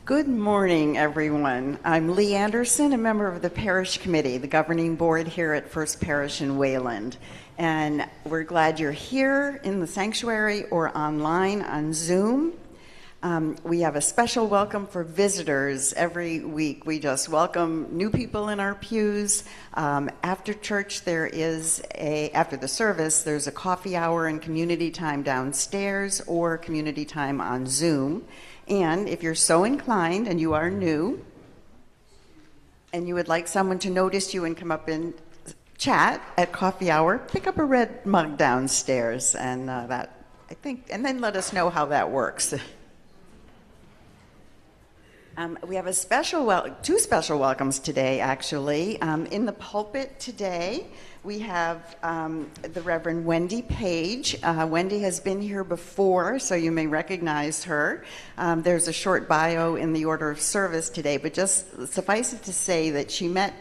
Good morning, everyone. I'm Lee Anderson, a member of the Parish Committee, the governing board here at First Parish in Wayland. And we're glad you're here in the sanctuary or online on Zoom. We have a special welcome for visitors every week. We just welcome new people in our pews. After church, after the service, there's a coffee hour and community time downstairs or community time on Zoom. And if you're so inclined and you are new and you would like someone to notice you and come up and chat at coffee hour, pick up a red mug downstairs and and then let us know how that works. We have two special welcomes today, actually. In the pulpit today, we have the Reverend Wendy Page. Wendy has been here before, so you may recognize her. There's a short bio in the order of service today, but just suffice it to say that she met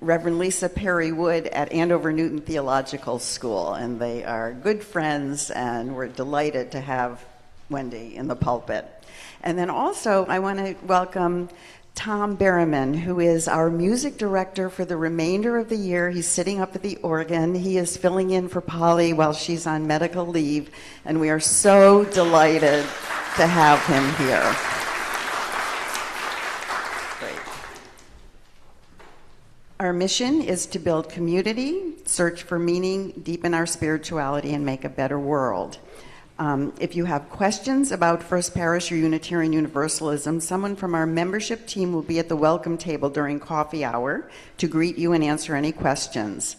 Reverend Lisa Perry Wood at Andover Newton Theological School, and they are good friends, and we're delighted to have Wendy in the pulpit. And then also, I want to welcome Tom Berriman, who is our music director for the remainder of the year. He's sitting up at the organ. He is filling in for Polly while she's on medical leave, and we are so delighted to have him here. Great. Our mission is to build community, search for meaning, deepen our spirituality, and make a better world. If you have questions about First Parish or Unitarian Universalism, someone from our membership team will be at the welcome table during coffee hour to greet you and answer any questions.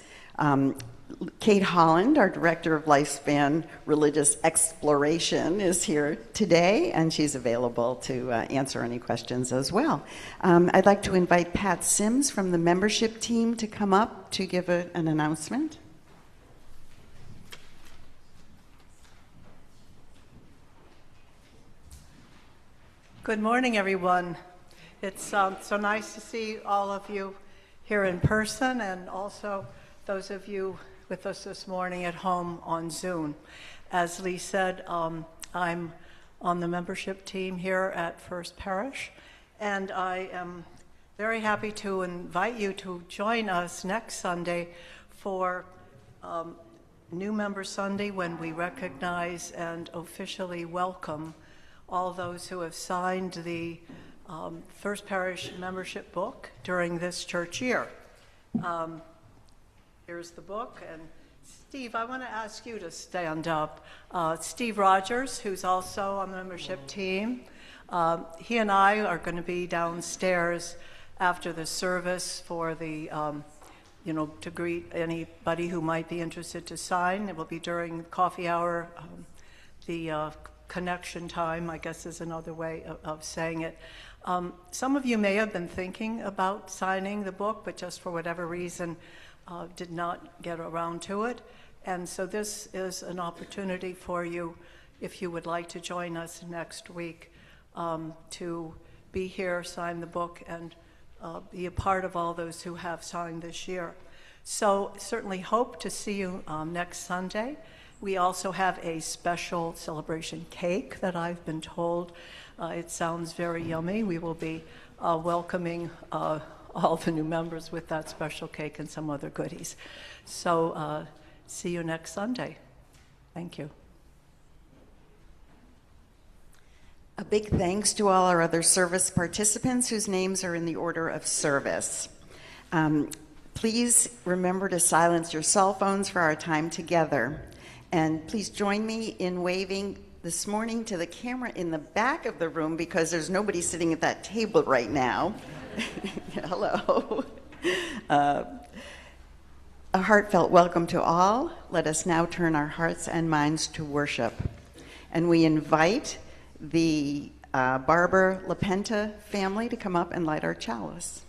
Kate Holland, our Director of Lifespan Religious Exploration, is here today, and she's available to answer any questions as well. I'd like to invite Pat Sims from the membership team to come up to give an announcement. Good morning, everyone. It's so nice to see all of you here in person and also those of you with us this morning at home on Zoom. As Lee said, I'm on the membership team here at First Parish, and I am very happy to invite you to join us next Sunday for New Member Sunday, when we recognize and officially welcome all those who have signed the First Parish membership book during this church year. Here's the book, and Steve, I want to ask you to stand up. Steve Rogers, who's also on the membership team, he and I are going to be downstairs after the service for the, to greet anybody who might be interested to sign. It will be during coffee hour, the connection time, I guess is another way of saying it. Some of you may have been thinking about signing the book, but just for whatever reason did not get around to it. And so this is an opportunity for you, if you would like to join us next week, to be here, sign the book, and be a part of all those who have signed this year. So certainly hope to see you next Sunday. We also have a special celebration cake that I've been told. It sounds very yummy. We will be welcoming all the new members with that special cake and some other goodies. So see you next Sunday. Thank you. A big thanks to all our other service participants whose names are in the order of service. Please remember to silence your cell phones for our time together. And please join me in waving this morning to the camera in the back of the room, because there's nobody sitting at that table right now. Hello. A heartfelt welcome to all. Let us now turn our hearts and minds to worship. And we invite the Barbara LaPenta family to come up and light our chalice.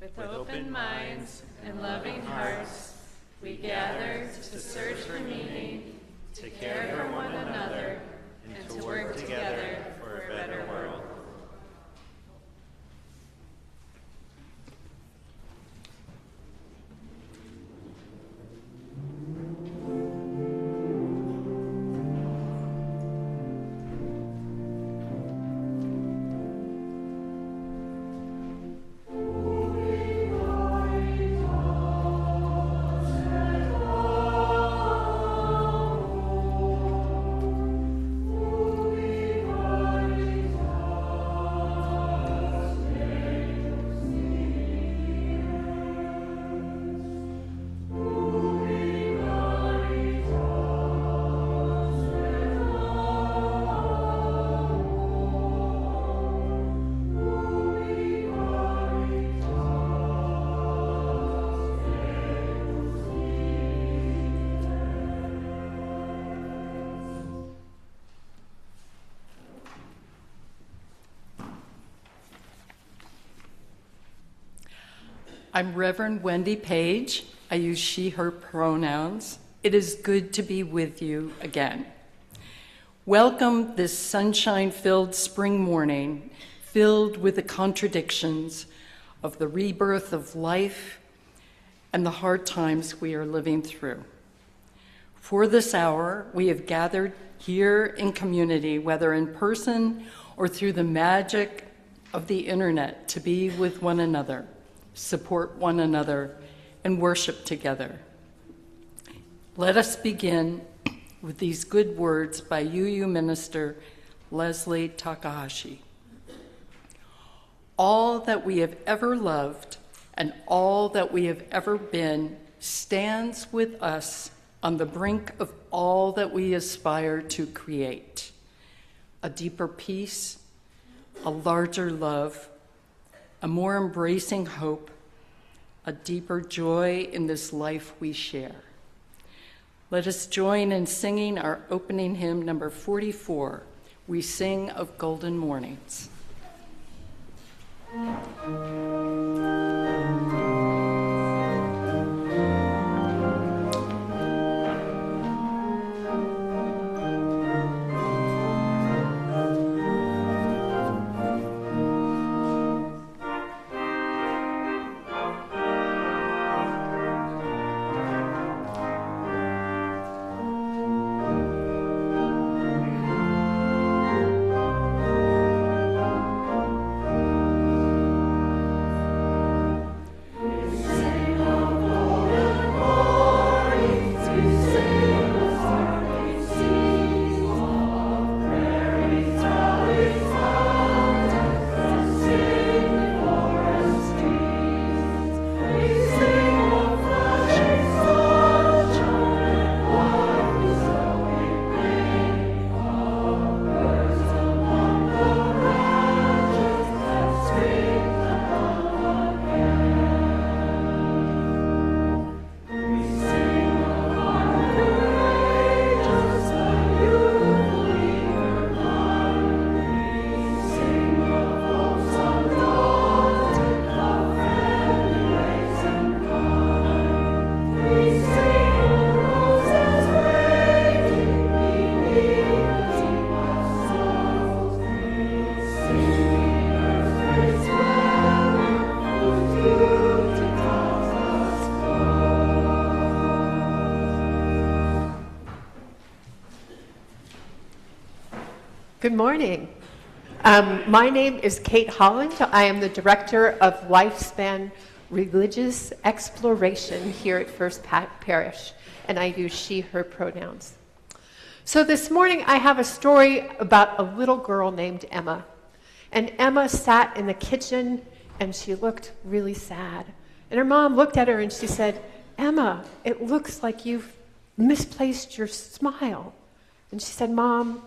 With open minds and loving hearts, we gather to search for meaning, to care for one another, and to work together for a better world. I'm Reverend Wendy Page. I use she, her pronouns. It is good to be with you again. Welcome this sunshine-filled spring morning, filled with the contradictions of the rebirth of life and the hard times we are living through. For this hour, we have gathered here in community, whether in person or through the magic of the internet, to be with one another, support one another, and worship together. Let us begin with these good words by UU minister Leslie Takahashi. All that we have ever loved and all that we have ever been stands with us on the brink of all that we aspire to create. A deeper peace, a larger love, a more embracing hope, a deeper joy in this life we share. Let us join in singing our opening hymn, number 44, We Sing of Golden Mornings. Good morning. My name is Kate Holland. I am the Director of Lifespan Religious Exploration here at First Parish, and I use she, her pronouns. So this morning I have a story about a little girl named Emma. And Emma sat in the kitchen and she looked really sad. And her mom looked at her and she said, "Emma, it looks like you've misplaced your smile." And she said, "Mom,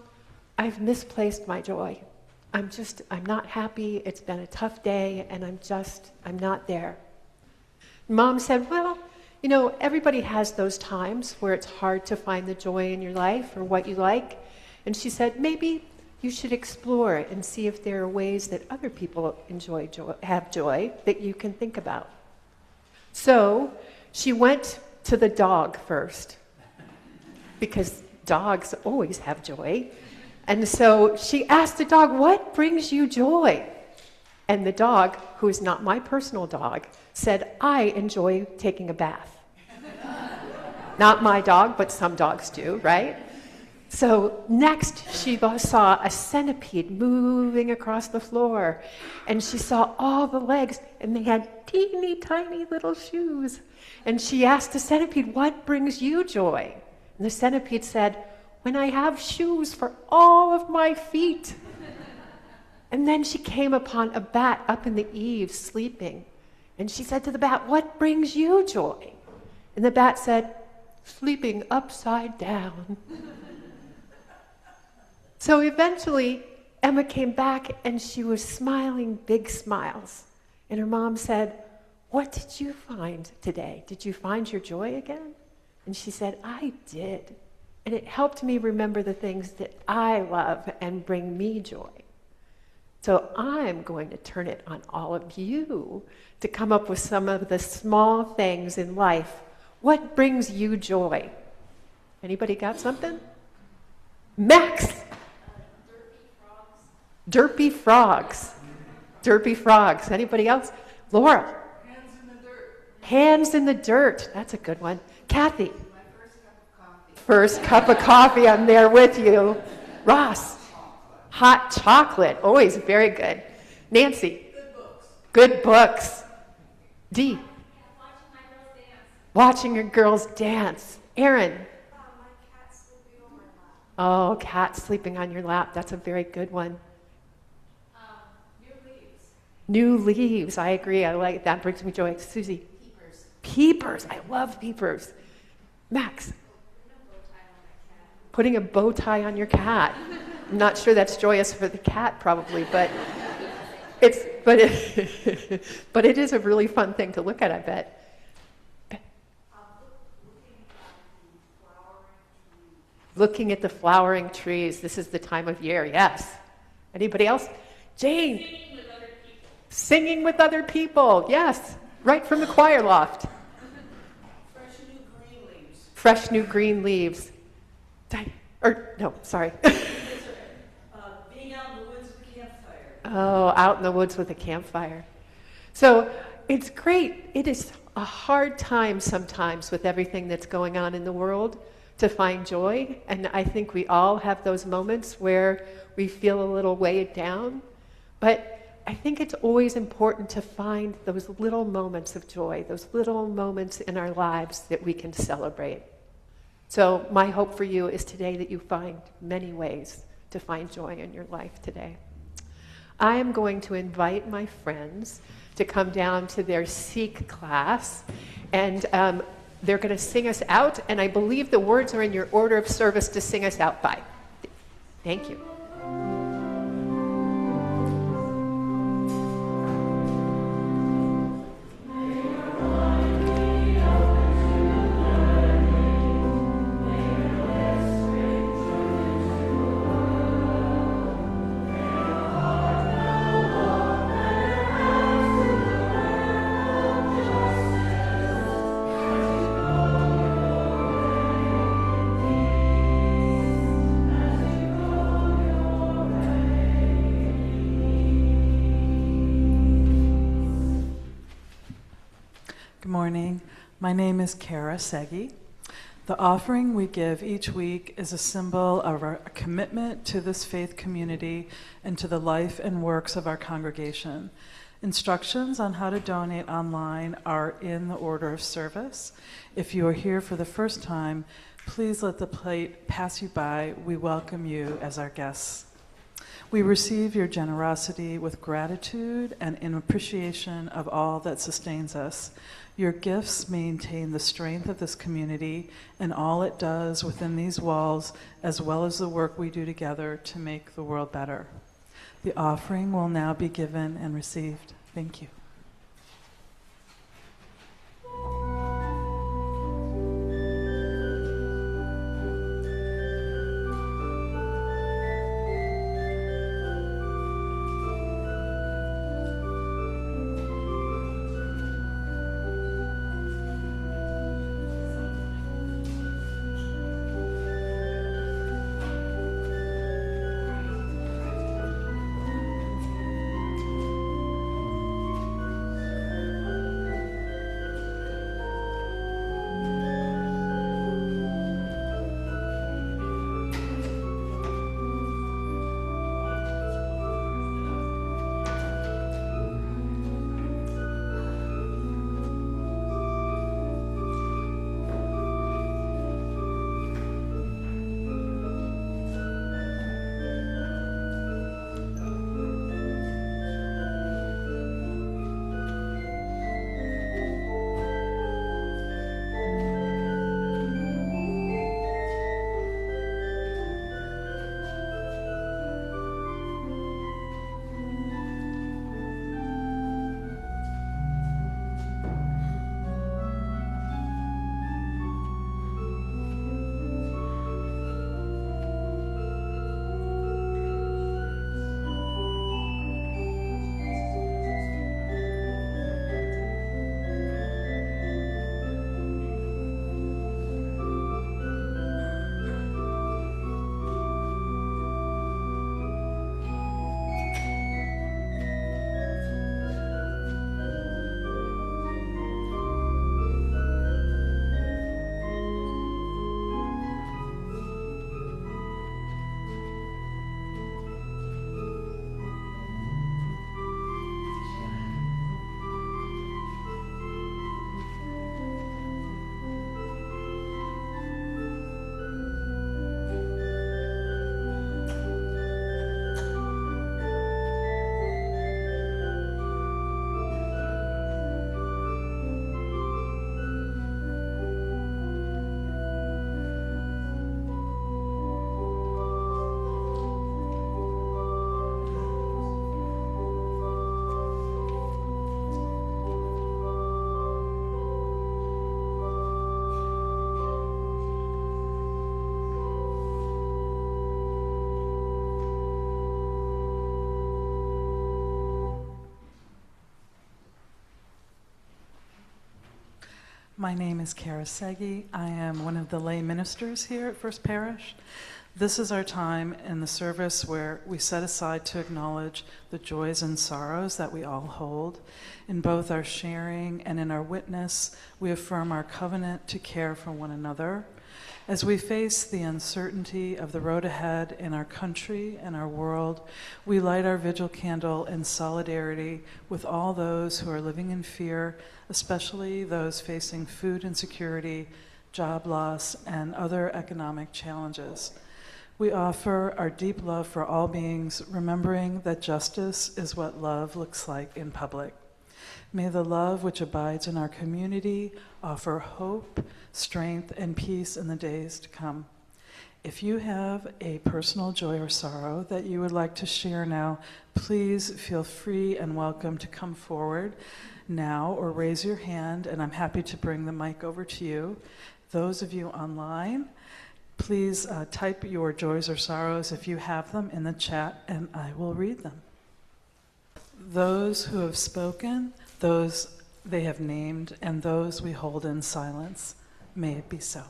I've misplaced my joy. I'm not happy. It's been a tough day, and I'm not there." Mom said, "Well, you know, everybody has those times where it's hard to find the joy in your life or what you like." And she said, "Maybe you should explore it and see if there are ways that other people have joy that you can think about." So she went to the dog first, because dogs always have joy. And so she asked the dog, "What brings you joy?" And the dog, who is not my personal dog, said, "I enjoy taking a bath." Not my dog, but some dogs do, right? So next she saw a centipede moving across the floor. And she saw all the legs, and they had teeny tiny little shoes. And she asked the centipede, "What brings you joy?" And the centipede said, "When I have shoes for all of my feet." And then she came upon a bat up in the eaves sleeping. And she said to the bat, "What brings you joy?" And the bat said, "Sleeping upside down." So eventually, Emma came back and she was smiling big smiles. And her mom said, "What did you find today? Did you find your joy again?" And she said, "I did. And it helped me remember the things that I love and bring me joy." So I'm going to turn it on all of you to come up with some of the small things in life. What brings you joy? Anybody got something? Max! Derpy frogs. Derpy frogs. Anybody else? Laura? Hands in the dirt. Hands in the dirt. That's a good one. Kathy? My first cup of coffee. I'm there with you. Ross? Hot chocolate. Always very good. Nancy? Good books. Good books. Dee? Watching your girls dance. Aaron? My cat sleeping on my lap. Oh, cat sleeping on your lap. That's a very good one. New leaves. New leaves. I agree. I like that. Brings me joy. Susie? Peepers. Peepers. I love peepers. Max? Putting a bow tie on your cat. I'm not sure that's joyous for the cat, probably, but but it is a really fun thing to look at, I bet. Looking at the flowering trees. This is the time of year, yes. Anybody else? Jane. Singing with other people. Singing with other people, yes. Right from the choir loft. Fresh new green leaves. Fresh new green leaves. Sorry. Being out in the woods with a campfire. Oh, out in the woods with a campfire. So it's great. It is a hard time sometimes with everything that's going on in the world to find joy. And I think we all have those moments where we feel a little weighed down. But I think it's always important to find those little moments of joy, those little moments in our lives that we can celebrate. So my hope for you is today that you find many ways to find joy in your life today. I am going to invite my friends to come down to their Seek class, and they're going to sing us out, and I believe the words are in your order of service to sing us out by. Thank you. Good morning. My name is Kara Segi. The offering we give each week is a symbol of our commitment to this faith community and to the life and works of our congregation. Instructions on how to donate online are in the order of service. If you are here for the first time, please let the plate pass you by. We welcome you as our guests. We receive your generosity with gratitude and in appreciation of all that sustains us. Your gifts maintain the strength of this community and all it does within these walls, as well as the work we do together to make the world better. The offering will now be given and received. Thank you. My name is Kara Segi. I am one of the lay ministers here at First Parish. This is our time in the service where we set aside to acknowledge the joys and sorrows that we all hold. In both our sharing and in our witness, we affirm our covenant to care for one another. As we face the uncertainty of the road ahead in our country and our world, we light our vigil candle in solidarity with all those who are living in fear, especially those facing food insecurity, job loss, and other economic challenges. We offer our deep love for all beings, remembering that justice is what love looks like in public. May the love which abides in our community offer hope, strength, and peace in the days to come. If you have a personal joy or sorrow that you would like to share now, please feel free and welcome to come forward now or raise your hand, and I'm happy to bring the mic over to you. Those of you online, please type your joys or sorrows if you have them in the chat, and I will read them. Those who have spoken, those they have named, and those we hold in silence, may it be so.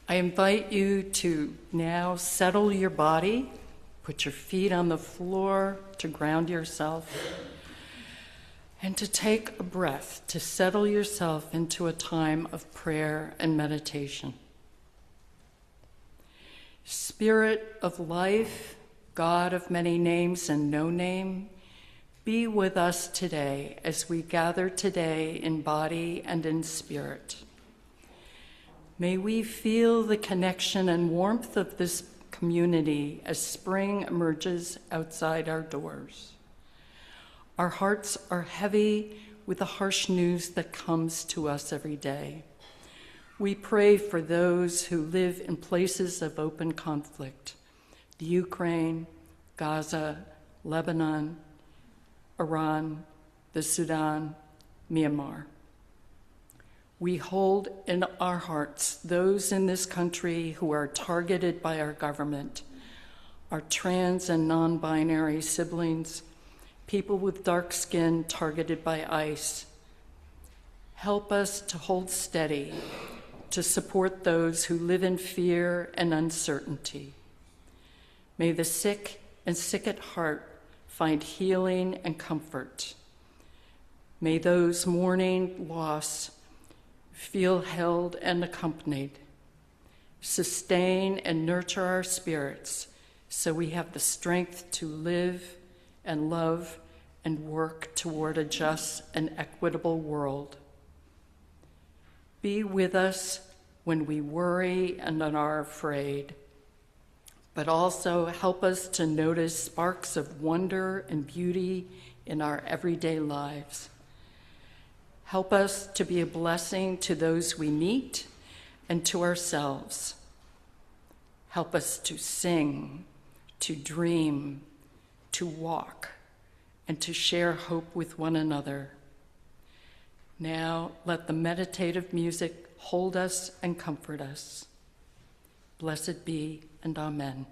I invite you to now settle your body, put your feet on the floor to ground yourself, and to take a breath to settle yourself into a time of prayer and meditation. Spirit of life, God of many names and no name, be with us today as we gather today in body and in spirit. May we feel the connection and warmth of this community as spring emerges outside our doors. Our hearts are heavy with the harsh news that comes to us every day. We pray for those who live in places of open conflict, the Ukraine, Gaza, Lebanon, Iran, the Sudan, Myanmar. We hold in our hearts those in this country who are targeted by our government, our trans and non-binary siblings, people with dark skin targeted by ICE. Help us to hold steady, to support those who live in fear and uncertainty. May the sick and sick at heart find healing and comfort. May those mourning loss feel held and accompanied. Sustain and nurture our spirits so we have the strength to live and love and work toward a just and equitable world. Be with us when we worry and are afraid, but also help us to notice sparks of wonder and beauty in our everyday lives. Help us to be a blessing to those we meet and to ourselves. Help us to sing, to dream, to walk, and to share hope with one another. Now let the meditative music hold us and comfort us. Blessed be and amen.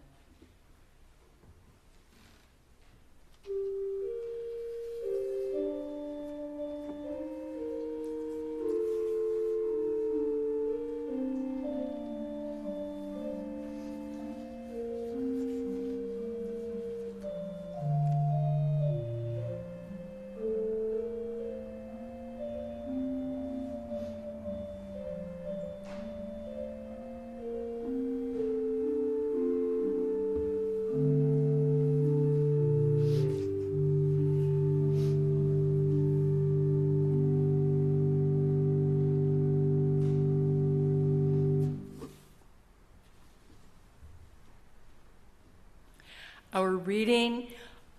Our reading,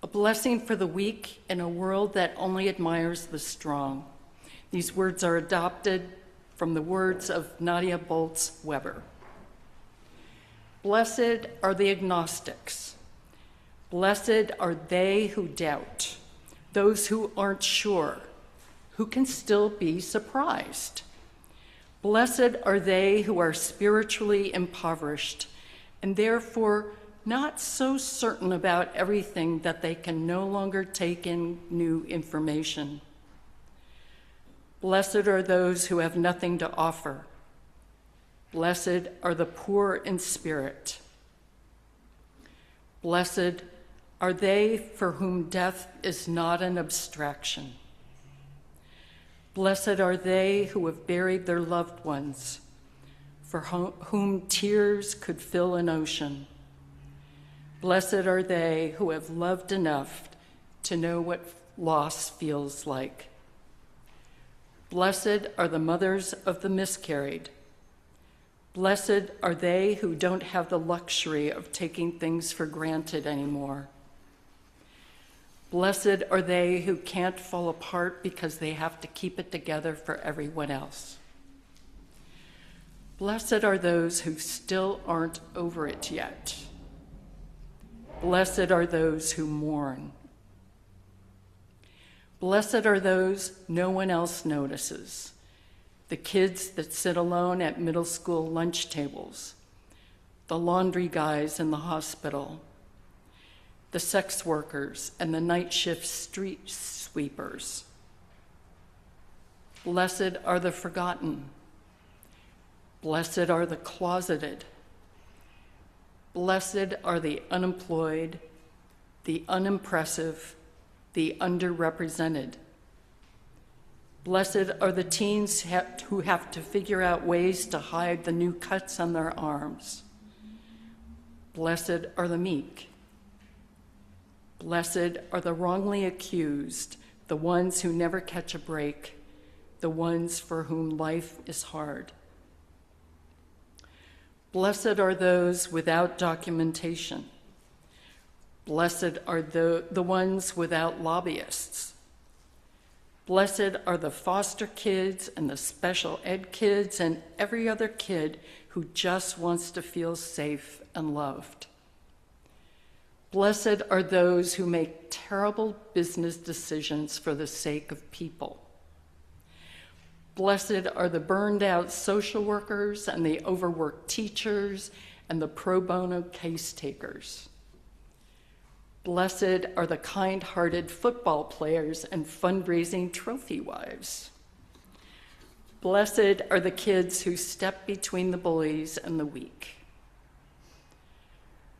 a blessing for the weak in a world that only admires the strong. These words are adopted from the words of Nadia Bolz-Weber. Blessed are the agnostics. Blessed are they who doubt, those who aren't sure, who can still be surprised. Blessed are they who are spiritually impoverished and therefore not so certain about everything that they can no longer take in new information. Blessed are those who have nothing to offer. Blessed are the poor in spirit. Blessed are they for whom death is not an abstraction. Blessed are they who have buried their loved ones, for whom tears could fill an ocean. Blessed are they who have loved enough to know what loss feels like. Blessed are the mothers of the miscarried. Blessed are they who don't have the luxury of taking things for granted anymore. Blessed are they who can't fall apart because they have to keep it together for everyone else. Blessed are those who still aren't over it yet. Blessed are those who mourn. Blessed are those no one else notices. The kids that sit alone at middle school lunch tables, the laundry guys in the hospital, the sex workers and the night shift street sweepers. Blessed are the forgotten. Blessed are the closeted. Blessed are the unemployed, the unimpressive, the underrepresented. Blessed are the teens who have to figure out ways to hide the new cuts on their arms. Blessed are the meek. Blessed are the wrongly accused, the ones who never catch a break, the ones for whom life is hard. Blessed are those without documentation. Blessed are the ones without lobbyists. Blessed are the foster kids and the special ed kids and every other kid who just wants to feel safe and loved. Blessed are those who make terrible business decisions for the sake of people. Blessed are the burned out social workers and the overworked teachers and the pro bono case takers. Blessed are the kind-hearted football players and fundraising trophy wives. Blessed are the kids who step between the bullies and the weak.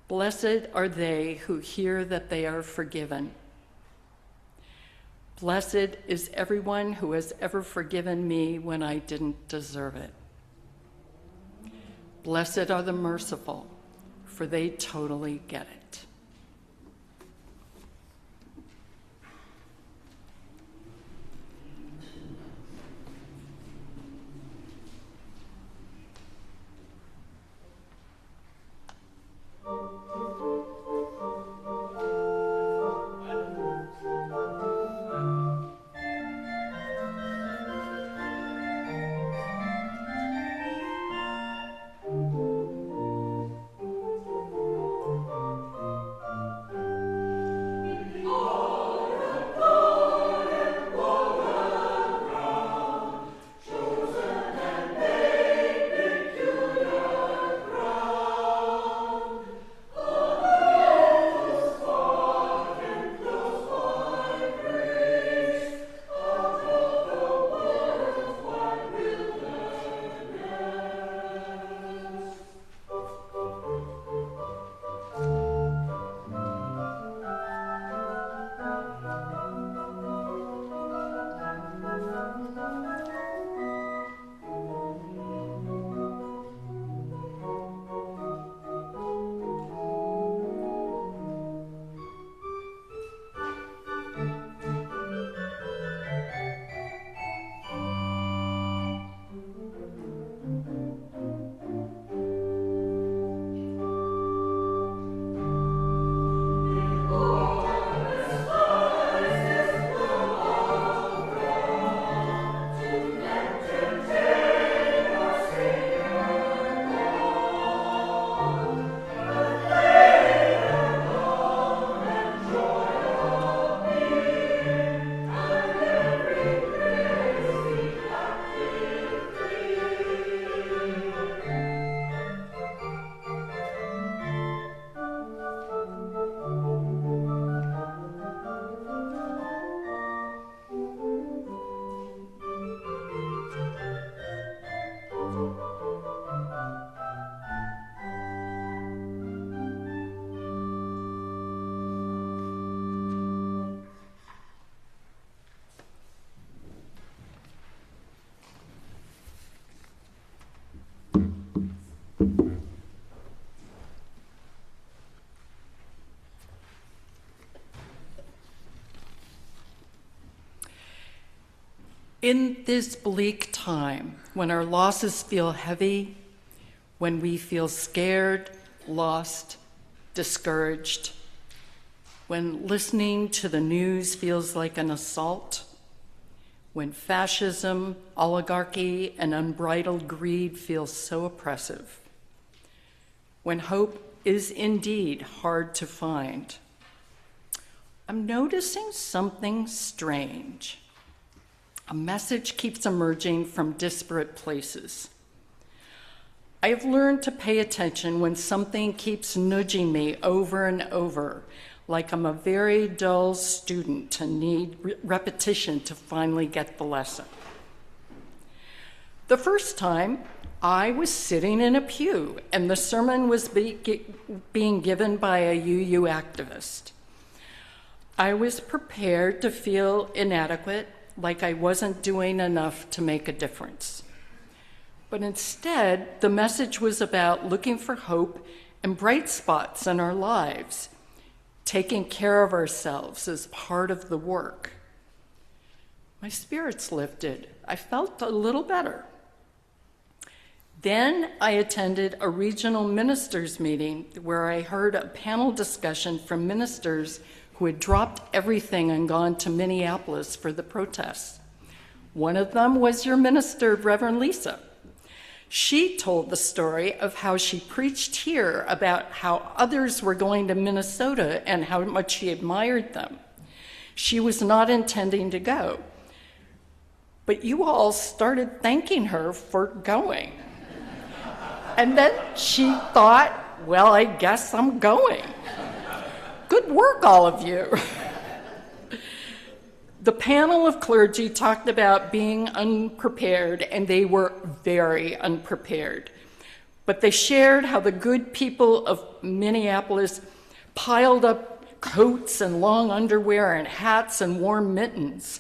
Blessed are they who hear that they are forgiven. Blessed is everyone who has ever forgiven me when I didn't deserve it. Blessed are the merciful, for they totally get it. In this bleak time, when our losses feel heavy, when we feel scared, lost, discouraged, when listening to the news feels like an assault, when fascism, oligarchy, and unbridled greed feel so oppressive, when hope is indeed hard to find, I'm noticing something strange. A message keeps emerging from disparate places. I have learned to pay attention when something keeps nudging me over and over, like I'm a very dull student and need repetition to finally get the lesson. The first time, I was sitting in a pew and the sermon was being given by a UU activist. I was prepared to feel inadequate, like I wasn't doing enough to make a difference. But instead, the message was about looking for hope and bright spots in our lives, taking care of ourselves as part of the work. My spirits lifted. I felt a little better. Then I attended a regional ministers meeting where I heard a panel discussion from ministers who had dropped everything and gone to Minneapolis for the protests. One of them was your minister, Reverend Lisa. She told the story of how she preached here about how others were going to Minnesota and how much she admired them. She was not intending to go, but you all started thanking her for going. And then she thought, well, I guess I'm going. Good work, all of you. The panel of clergy talked about being unprepared, and they were very unprepared. But they shared how the good people of Minneapolis piled up coats and long underwear and hats and warm mittens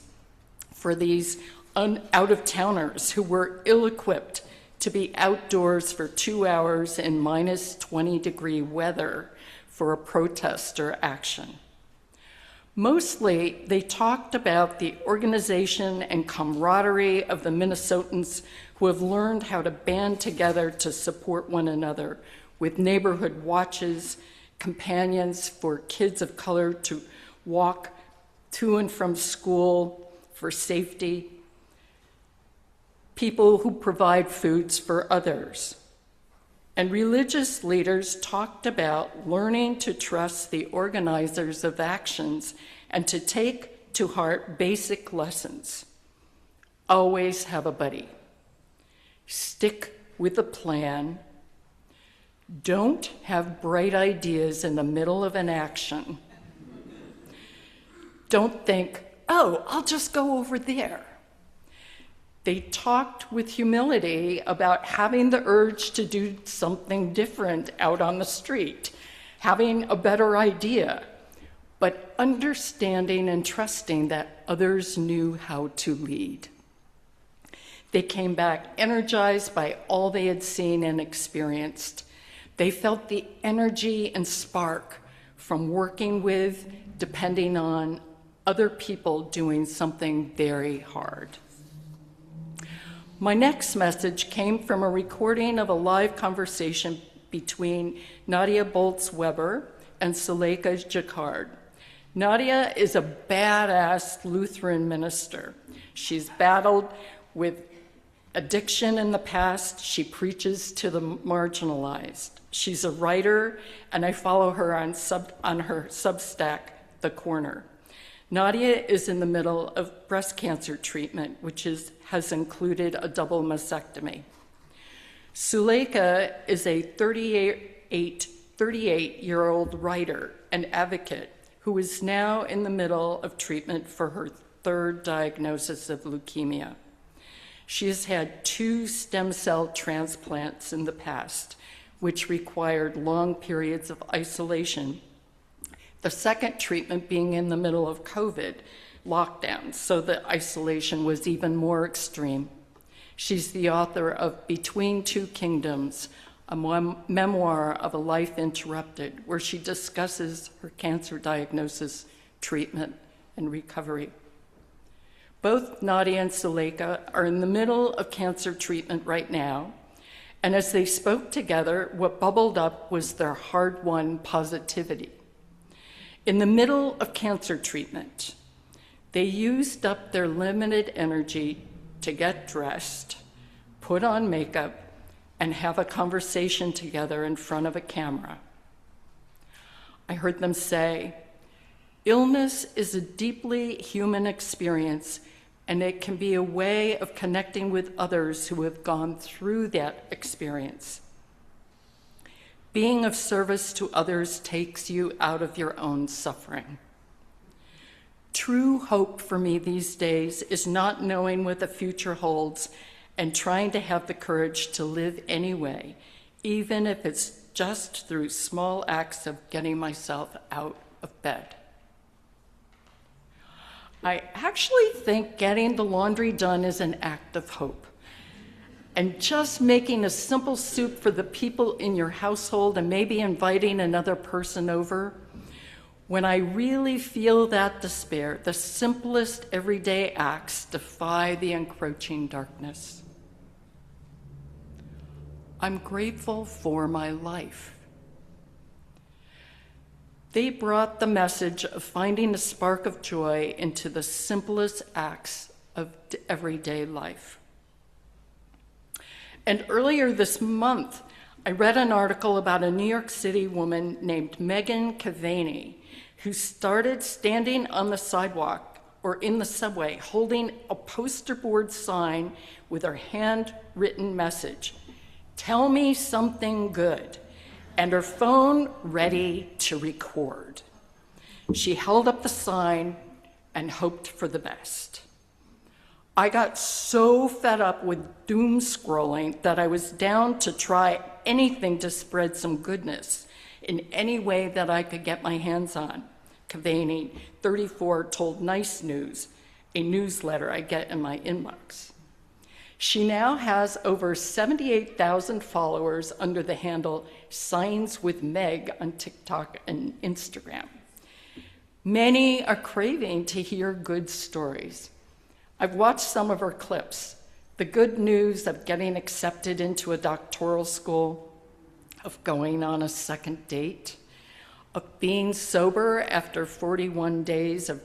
for these out-of-towners who were ill-equipped to be outdoors for 2 hours in minus 20-degree weather for a protest or action. Mostly, they talked about the organization and camaraderie of the Minnesotans who have learned how to band together to support one another with neighborhood watches, companions for kids of color to walk to and from school for safety, people who provide foods for others. And religious leaders talked about learning to trust the organizers of actions and to take to heart basic lessons. Always have a buddy. Stick with a plan. Don't have bright ideas in the middle of an action. Don't think, oh, I'll just go over there. They talked with humility about having the urge to do something different out on the street, having a better idea, but understanding and trusting that others knew how to lead. They came back energized by all they had seen and experienced. They felt the energy and spark from working with, depending on other people doing something very hard. My next message came from a recording of a live conversation between Nadia Boltz-Weber and Suleika Jacquard. Nadia is a badass Lutheran minister. She's battled with addiction in the past. She preaches to the marginalized. She's a writer, and I follow her on her Substack, The Corner. Nadia is in the middle of breast cancer treatment, which has included a double mastectomy. Suleika is a 38-year-old writer and advocate who is now in the middle of treatment for her third diagnosis of leukemia. She has had 2 stem cell transplants in the past, which required long periods of isolation. The second treatment being in the middle of COVID lockdown, so the isolation was even more extreme. She's the author of Between Two Kingdoms, a memoir of a life interrupted, where she discusses her cancer diagnosis, treatment, and recovery. Both Nadia and Suleika are in the middle of cancer treatment right now, and as they spoke together, what bubbled up was their hard-won positivity. In the middle of cancer treatment, they used up their limited energy to get dressed, put on makeup, and have a conversation together in front of a camera. I heard them say, "Illness is a deeply human experience, and it can be a way of connecting with others who have gone through that experience. Being of service to others takes you out of your own suffering." True hope for me these days is not knowing what the future holds and trying to have the courage to live anyway, even if it's just through small acts of getting myself out of bed. I actually think getting the laundry done is an act of hope. And just making a simple soup for the people in your household and maybe inviting another person over, when I really feel that despair, the simplest everyday acts defy the encroaching darkness. I'm grateful for my life. They brought the message of finding a spark of joy into the simplest acts of everyday life. And earlier this month, I read an article about a New York City woman named Megan Cavaney, who started standing on the sidewalk or in the subway holding a poster board sign with her handwritten message, "Tell me something good," and her phone ready to record. She held up the sign and hoped for the best. I got so fed up with doom scrolling that I was down to try anything to spread some goodness in any way that I could get my hands on. Cavaney, 34, told Nice News, a newsletter I get in my inbox. She now has over 78,000 followers under the handle Signs with Meg on TikTok and Instagram. Many are craving to hear good stories. I've watched some of her clips. The good news of getting accepted into a doctoral school, of going on a second date, of being sober after 41 days of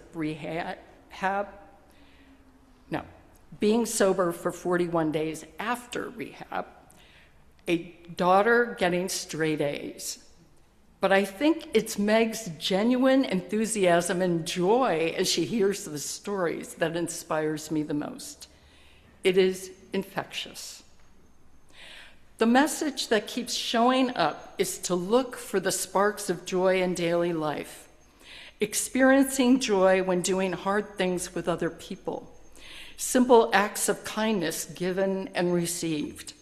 being sober for 41 days after rehab, a daughter getting straight A's. But I think it's Meg's genuine enthusiasm and joy as she hears the stories that inspires me the most. It is infectious. The message that keeps showing up is to look for the sparks of joy in daily life, experiencing joy when doing hard things with other people, simple acts of kindness given and received,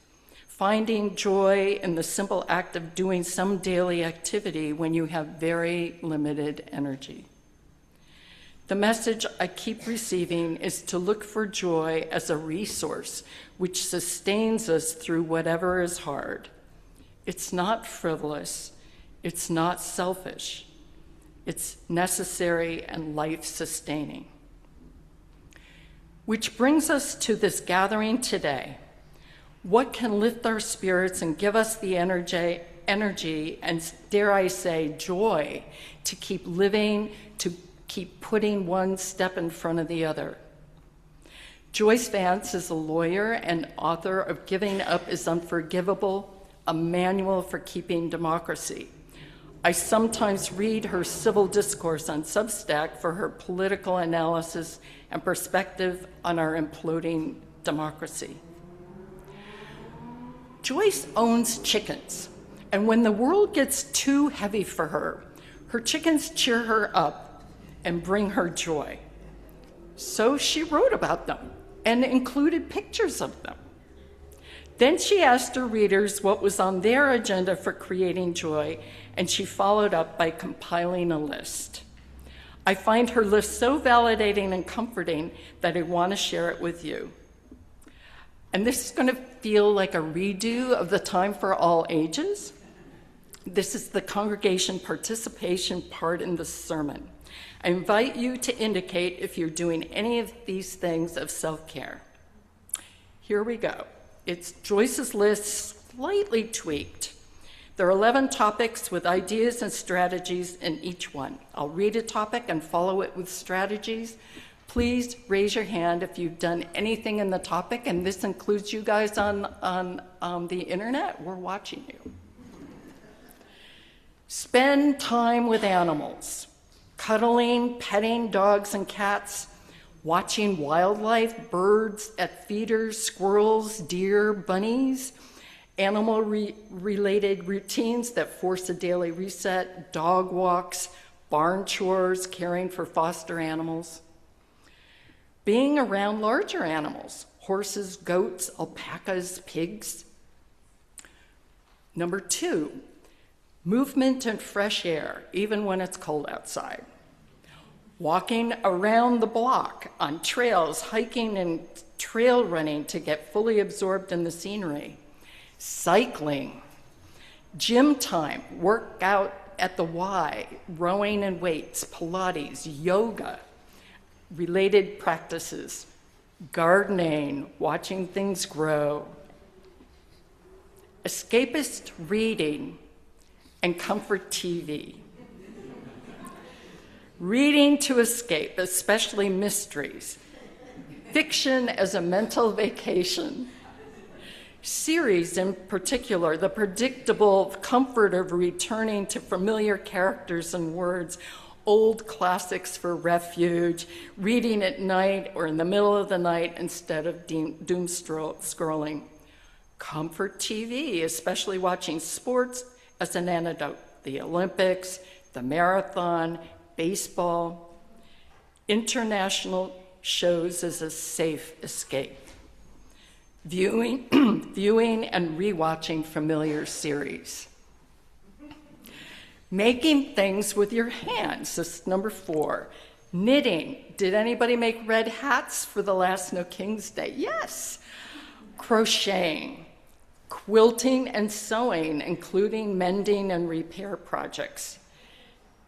finding joy in the simple act of doing some daily activity when you have very limited energy. The message I keep receiving is to look for joy as a resource which sustains us through whatever is hard. It's not frivolous, it's not selfish, it's necessary and life-sustaining. Which brings us to this gathering today. What can lift our spirits and give us the energy and, dare I say, joy to keep living, to keep putting one step in front of the other? Joyce Vance is a lawyer and author of Giving Up is Unforgivable, a manual for keeping democracy. I sometimes read her civil discourse on Substack for her political analysis and perspective on our imploding democracy. Joyce owns chickens, and when the world gets too heavy for her, her chickens cheer her up and bring her joy. So she wrote about them and included pictures of them. Then she asked her readers what was on their agenda for creating joy, and she followed up by compiling a list. I find her list so validating and comforting that I want to share it with you. And this is going to feel like a redo of the Time for All Ages. This is the congregation participation part in the sermon. I invite you to indicate if you're doing any of these things of self-care. Here we go. It's Joyce's list slightly tweaked. There are 11 topics with ideas and strategies in each one. I'll read a topic and follow it with strategies. Please raise your hand if you've done anything in the topic, and this includes you guys on the internet. We're watching you. Spend time with animals. Cuddling, petting dogs and cats, watching wildlife, birds at feeders, squirrels, deer, bunnies, animal-related routines that force a daily reset, dog walks, barn chores, caring for foster animals. Being around larger animals, horses, goats, alpacas, pigs. Number 2, movement and fresh air, even when it's cold outside. Walking around the block on trails, hiking and trail running to get fully absorbed in the scenery. Cycling. Gym time, workout at the Y, rowing and weights, Pilates, yoga, related practices, gardening, watching things grow. Escapist reading and comfort TV. Reading to escape, especially mysteries. Fiction as a mental vacation. Series in particular, the predictable comfort of returning to familiar characters and words, old classics for refuge, reading at night or in the middle of the night instead of doom scrolling. Comfort TV, especially watching sports as an antidote. The Olympics, the marathon, baseball. International shows as a safe escape. Viewing and rewatching familiar series. Making things with your hands, this is number 4. Knitting. Did anybody make red hats for the last No King's Day? Yes. Crocheting. Quilting and sewing, including mending and repair projects.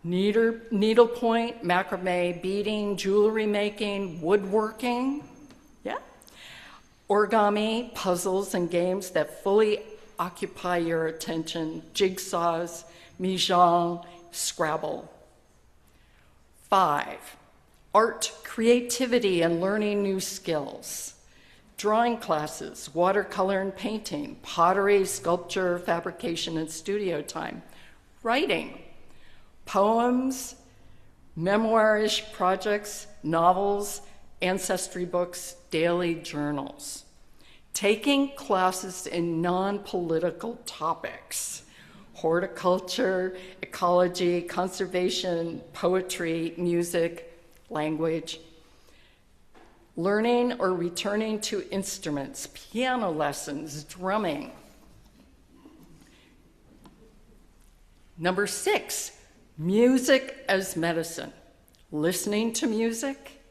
Needlepoint, macrame, beading, jewelry making, woodworking. Yeah. Origami, puzzles, and games that fully occupy your attention. Jigsaws, Mahjong, Scrabble. 5, art, creativity, and learning new skills. Drawing classes, watercolor and painting, pottery, sculpture, fabrication, and studio time. Writing, poems, memoirish projects, novels, ancestry books, daily journals. Taking classes in non-political topics. Horticulture, ecology, conservation, poetry, music, language. Learning or returning to instruments, piano lessons, drumming. Number 6, music as medicine. Listening to music,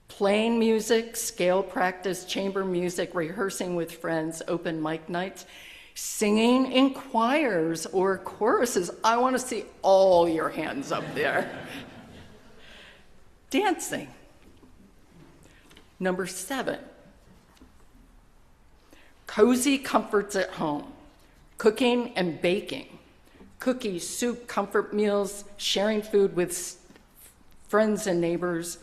playing music, scale practice, chamber music, rehearsing with friends, open mic nights. Singing in choirs or choruses. I want to see all your hands up there. Dancing. Number 7, cozy comforts at home. Cooking and baking. Cookies, soup, comfort meals, sharing food with friends and neighbors.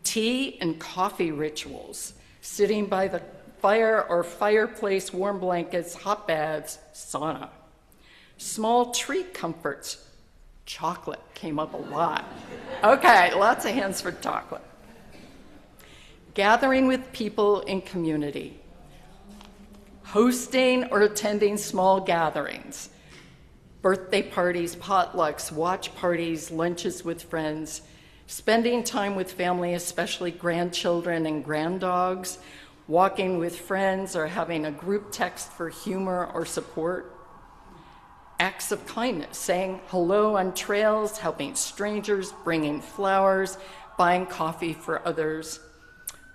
Tea and coffee rituals. Sitting by the fire or fireplace, warm blankets, hot baths, sauna. Small treat comforts. Chocolate came up a lot. Okay, lots of hands for chocolate. Gathering with people in community. Hosting or attending small gatherings. Birthday parties, potlucks, watch parties, lunches with friends. Spending time with family, especially grandchildren and granddogs. Walking with friends or having a group text for humor or support. Acts of kindness, saying hello on trails, helping strangers, bringing flowers, buying coffee for others.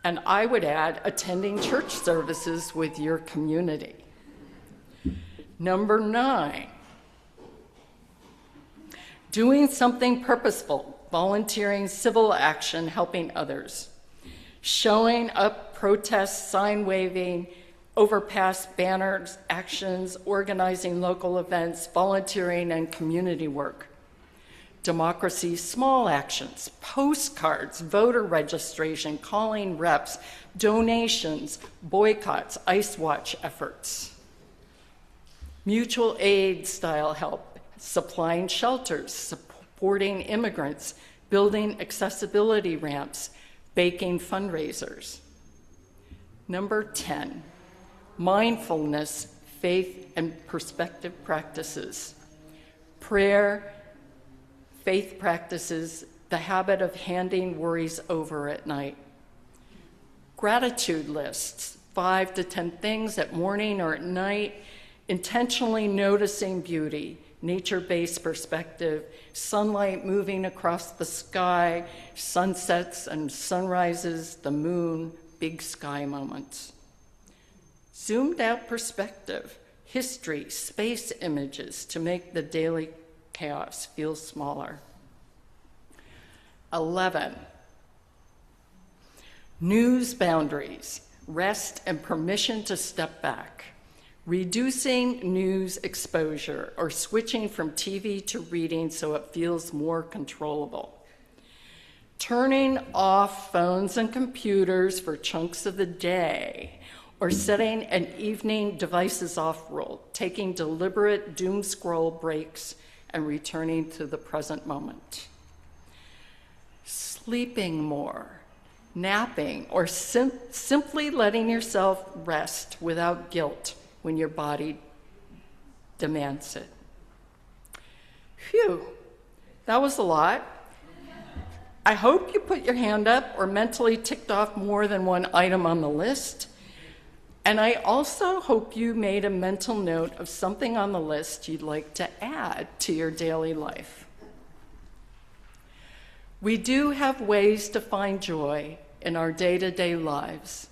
And I would add, attending church services with your community. Number 9, doing something purposeful, volunteering, civil action, helping others. Showing up, protest, sign waving, overpass banners, actions, organizing local events, volunteering, and community work. Democracy, small actions, postcards, voter registration, calling reps, donations, boycotts, Ice Watch efforts. Mutual aid style help, supplying shelters, supporting immigrants, building accessibility ramps, baking fundraisers. Number 10, mindfulness, faith, and perspective practices. Prayer, faith practices, the habit of handing worries over at night. Gratitude lists, 5 to 10 things at morning or at night, intentionally noticing beauty, nature-based perspective, sunlight moving across the sky, sunsets and sunrises, the moon, big sky moments. Zoomed out perspective, history, space images to make the daily chaos feel smaller. 11, news boundaries, rest and permission to step back. Reducing news exposure or switching from TV to reading so it feels more controllable. Turning off phones and computers for chunks of the day, or setting an evening devices off rule, taking deliberate doom scroll breaks and returning to the present moment. Sleeping more, napping, or simply letting yourself rest without guilt when your body demands it. Phew, that was a lot. I hope you put your hand up or mentally ticked off more than one item on the list. And I also hope you made a mental note of something on the list you'd like to add to your daily life. We do have ways to find joy in our day-to-day lives.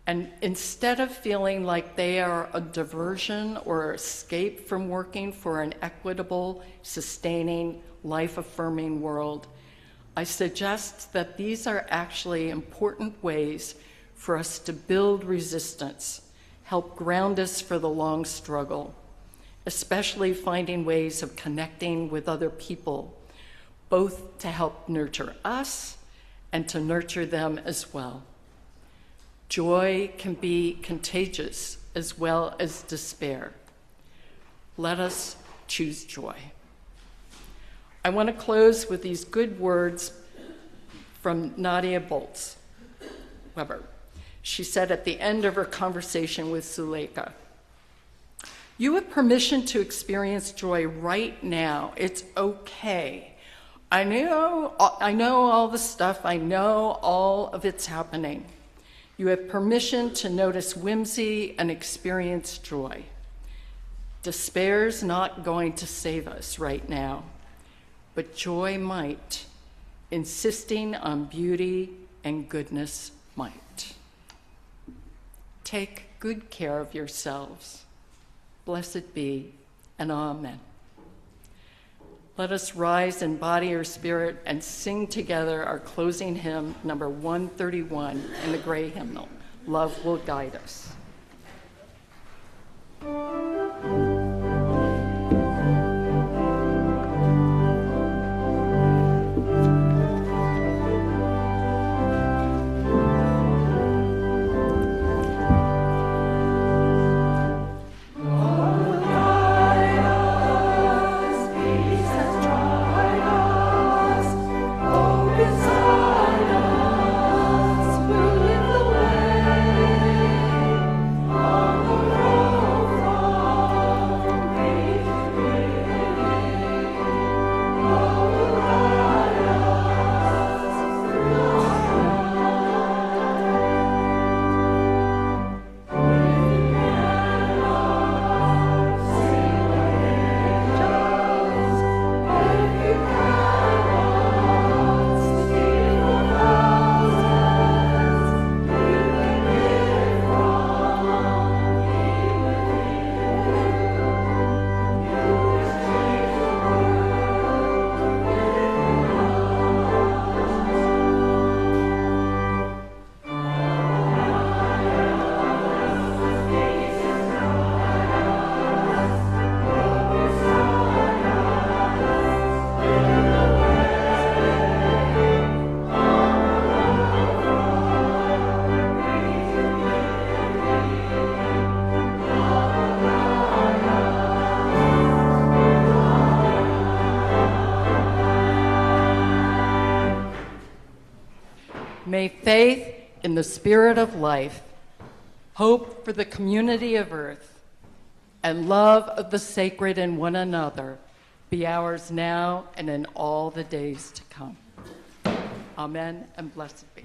And instead of feeling like they are a diversion or escape from working for an equitable, sustaining, life-affirming world, I suggest that these are actually important ways for us to build resistance, help ground us for the long struggle, especially finding ways of connecting with other people, both to help nurture us and to nurture them as well. Joy can be contagious as well as despair. Let us choose joy. I want to close with these good words from Nadia Bolz-Weber. She said at the end of her conversation with Suleika, "You have permission to experience joy right now. It's okay. I know all the stuff. I know all of it's happening. You have permission to notice whimsy and experience joy. Despair's not going to save us right now, but joy might. Insisting on beauty and goodness might." Take good care of yourselves. Blessed be, and amen. Let us rise in body or spirit and sing together our closing hymn, number 131 in the gray hymnal, Love Will Guide Us. Beside us, will lead the way. may faith in the spirit of life, hope for the community of earth, and love of the sacred in one another be ours now and in all the days to come. Amen and blessed be.